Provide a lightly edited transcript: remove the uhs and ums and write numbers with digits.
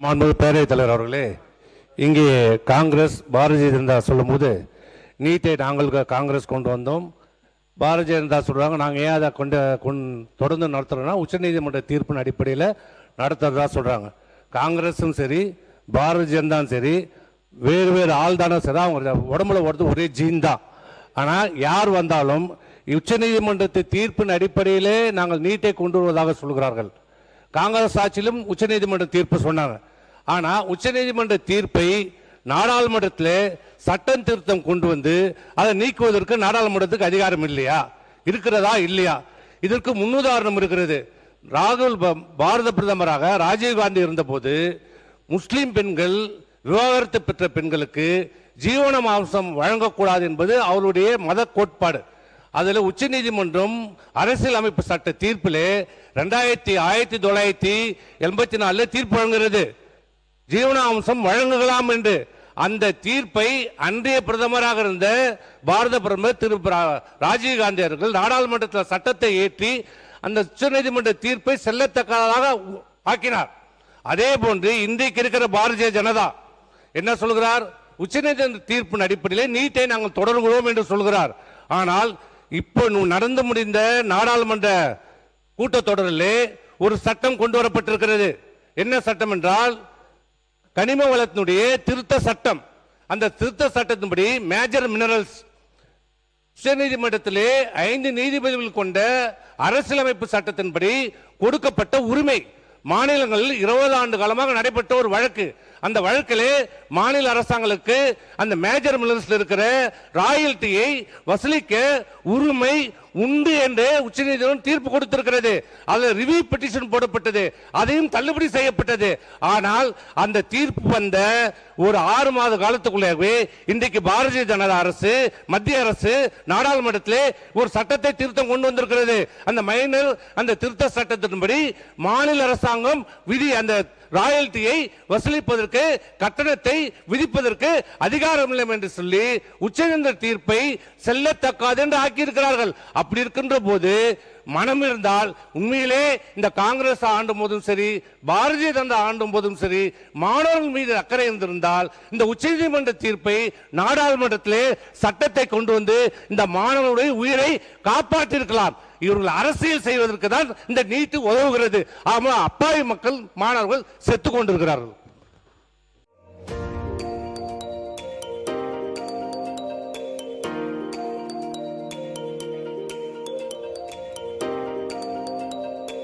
மாண்புமிகு பேரவைத் தலைவர் அவர்களே, இங்கே காங்கிரஸ் பாரதிய ஜனதா சொல்லும்போது நீட்டை நாங்கள் காங்கிரஸ் கொண்டு வந்தோம், பாரதிய ஜனதா சொல்கிறாங்க நாங்கள் ஏன் அதை தொடர்ந்து நடத்துகிறோன்னா உச்சநீதிமன்ற தீர்ப்பின் அடிப்படையில் நடத்துறதா சொல்கிறாங்க. காங்கிரஸும் சரி பாரதிய ஜனதாவும் சரி வேறு வேறு ஆள் தானே சரி, அவங்க உடம்புல வருது ஒரே ஜீன் தான். ஆனால் யார் வந்தாலும் உச்சநீதிமன்றத்தை தீர்ப்பின் அடிப்படையிலே நாங்கள் நீட்டை கொண்டு வருவதாக சொல்கிறார்கள். காங்கிரஸ் ஆட்சியிலும் உச்சநீதிமன்ற தீர்ப்பு சொன்னாங்க. ஆனால் உச்சநீதிமன்ற தீர்ப்பை நாடாளுமன்றத்தில் சட்டம் திருத்தம் கொண்டு வந்து அதை நீக்குவதற்கு நாடாளுமன்றத்துக்கு அதிகாரம் இல்லையா? இருக்கிறதா இல்லையா? இதற்கு முன்னுதாரணம் இருக்கிறது. ராகுல் பாரத பிரதமராக ராஜீவ்காந்தி இருந்தபோது முஸ்லிம் பெண்கள் விவாகரத்து பெற்ற பெண்களுக்கு ஜீவனாம்சம் வழங்கக்கூடாது என்பது அவருடைய மத கோட்பாடு. அதில் உச்சநீதிமன்றம் அரசியல் அமைப்பு சட்ட தீர்ப்பிலே 1984 தீர்ப்பு வழங்குகிறது, ஜீவனாம்சம் வழங்கலாம் என்று. அந்த தீர்ப்பை அன்றைய பிரதமராக இருந்த பாரத பிரதமர் திரு ராஜீவ்காந்தி அவர்கள் நாடாளுமன்றத்தில் சட்டத்தை ஏற்றி அந்த உச்சநீதிமன்ற தீர்ப்பை செல்லத்தக்கதாக ஆக்கினார். அதே போன்று இன்றைக்கு இருக்கிற பாரதிய ஜனதா என்ன சொல்கிறார்? உச்சநீதிமன்ற தீர்ப்பின் அடிப்படையில் நீட்டை நாங்கள் தொடர்கிறோம் என்று சொல்கிறார். ஆனால் இப்போ நடந்து முடிந்த நாடாளுமன்ற கூட்டத்தொடரிலே ஒரு சட்டம் கொண்டு வரப்பட்டிருக்கிறது. என்ன சட்டம் என்றால் கனிம வளத்தினுடைய திருத்த சட்டம். அந்த திருத்த சட்டத்தின்படி மேஜர் மினரல்ஸ் உச்சநீதிமன்றத்திலே 5 நீதிபதிகள் கொண்ட அரசியலமைப்பு சட்டத்தின்படி கொடுக்கப்பட்ட உரிமை. மாநிலங்களில் 20 ஆண்டு காலமாக நடைபெற்ற ஒரு வழக்கு. அந்த வழக்கிலே மாநில அரசாங்கங்களுக்கு அந்த மேஜர் மினரல்ஸ்ல இருக்கிற ராயல்ட்டியை வசூலிக்க உரிமை உண்டு என்று உச்சநீதிமன்றம் தீர்ப்பு கொடுத்திருக்கிறது. அதில் ரிவ்யூ பெட்டிஷன் போடப்பட்டது, அதையும் தள்ளுபடி செய்யப்பட்டது. ஆனால் அந்த தீர்ப்பு வந்த ஒரு 6 மாத காலத்துக்குள்ளே இன்றைக்கு பாரதிய ஜனதா அரசு மத்திய அரசு நாடாளுமன்றத்திலே ஒரு சட்டத்தை திருத்தம் கொண்டு வந்திருக்கிறது. அந்த திருத்த சட்டத்தின்படி மாநில அரசாங்கம் அந்த ராயல்ட்டியை வசூலிப்பதற்கு கட்டணத்தை விதிப்பதற்கு அதிகாரம் இல்லை என்று சொல்லி உச்சநீதிமன்ற தீர்ப்பை செல்லத்தக்காது என்று ஆக்கியிருக்கிறார்கள். அப்படி இருக்கின்ற போது மனம் இருந்தால் உண்மையிலே இந்த காங்கிரஸ் ஆண்டும் போதும் சரி பாரதிய ஜனதா ஆண்டும் போதும் சரி மாணவர்கள் மீது அக்கறை இருந்திருந்தால் இந்த உச்சநீதிமன்ற தீர்ப்பை நாடாளுமன்றத்திலே சட்டத்தை கொண்டு வந்து இந்த மாணவர்களுடைய உயிரை காப்பாற்றிருக்கலாம். இவர்கள் அரசியல் செய்வதற்கு தான் இந்த நீட்டு உதவுகிறது. ஆமா, அப்பாவி மக்கள் மாணவர்கள் செத்துக் கொண்டிருக்கிறார்கள்.